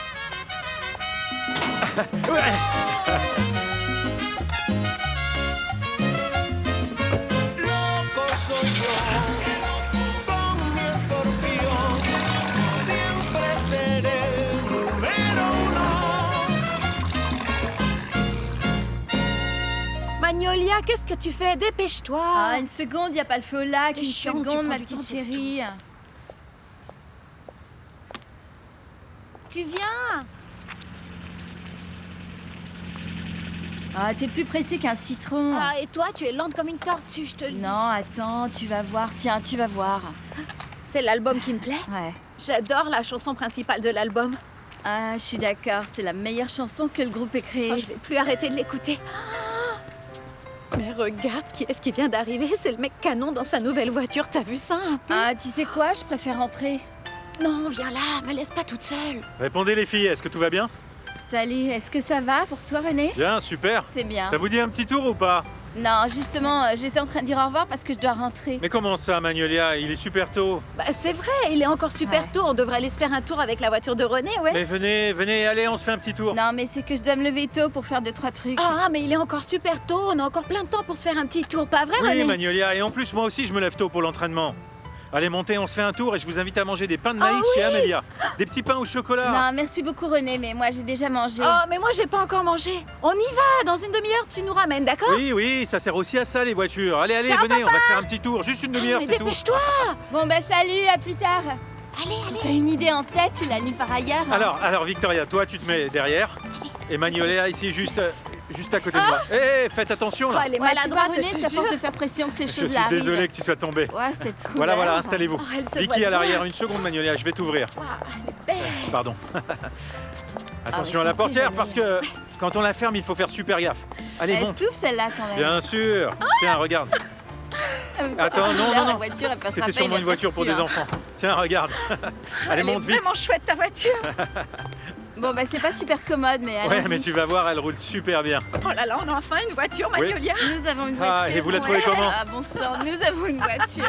Magnolia, qu'est-ce que tu fais? Dépêche-toi. Ah, une seconde, y a pas le feu là, T'es qu'une chiante, tu seconde, prends ma du petite temps pour chérie. Tu viens? Ah, t'es plus pressée qu'un citron. Ah, et toi, tu es lente comme une tortue, je te le dis. Non, attends, tu vas voir, tiens, tu vas voir. C'est l'album qui me plaît? Ouais. J'adore la chanson principale de l'album. Ah, je suis d'accord, c'est la meilleure chanson que le groupe ait créée. Oh, je vais plus arrêter de l'écouter. Mais regarde, qui est-ce qui vient d'arriver? C'est le mec canon dans sa nouvelle voiture, t'as vu ça un peu? Ah, tu sais quoi, je préfère rentrer. Non, viens là, me laisse pas toute seule. Répondez les filles, est-ce que tout va bien? Salut, est-ce que ça va pour toi, René? Bien, super. C'est bien. Ça vous dit un petit tour ou pas? Non, justement, j'étais en train de dire au revoir parce que je dois rentrer. Mais comment ça, Magnolia? Il est super tôt. Bah, c'est vrai, il est encore super tôt. On devrait aller se faire un tour avec la voiture de René, ouais. Mais venez, allez, on se fait un petit tour. Non, mais c'est que je dois me lever tôt pour faire 2-3 trucs. Ah, mais il est encore super tôt. On a encore plein de temps pour se faire un petit tour, pas vrai, Oui, René? Magnolia, et en plus, moi aussi, je me lève tôt pour l'entraînement. Allez, montez, on se fait un tour et je vous invite à manger des pains de maïs chez Amélia. Des petits pains au chocolat. Non, merci beaucoup, René, mais moi, j'ai déjà mangé. Oh, mais moi, j'ai pas encore mangé. On y va. Dans une demi-heure, tu nous ramènes, d'accord? Oui, ça sert aussi à ça, les voitures. Allez, Ciao, venez, papa. on va se faire un petit tour. Juste une demi-heure, Mais c'est tout. dépêche-toi. Bon, bah, salut, à plus tard. Allez. T'as une idée en tête, tu l'as nulle part ailleurs. Hein. Alors, Victoria, toi, tu te mets derrière. Et Magnolia, ici, juste à côté de moi. Hé, faites attention, là. Oh, elle est Ouais, tu vois, maladroite, René, je te c'est à force jure. de faire pression que ces Je choses-là suis arrivent. désolé que tu sois tombé. Ouais, cette couleur. Voilà, installez-vous. Oh, elle se Vicky voit à l'arrière, bien. une seconde, Magnolia, je vais t'ouvrir. Belle. Pardon. Attention je à la t'en prie, portière, Valérie. parce que quand on la ferme, il faut faire super gaffe. Allez, Elle monte. souffle celle-là quand même. Bien sûr. Tiens, regarde. Attends, non. La voiture, elle passera C'était pas sûrement une voiture pour des inaperçue, enfants. Tiens, regarde. Allez, Elle est monte vite. vraiment chouette, ta voiture. Bon, bah, c'est pas super commode, mais Ouais, allons-y. mais tu vas voir, elle roule super bien. Oh là là, on a enfin une voiture, Oui. Magnolia. Nous avons une Ah, voiture. et vous la trouvez ouais. comment? Ah, bon sang, nous avons une voiture.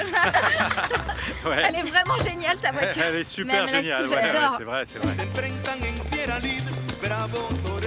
Ouais. Elle est vraiment géniale, ta voiture. Elle est super Même la géniale. couche, Ouais, j'adore. c'est vrai. Se enfrentan en fiera lid, bravo torero.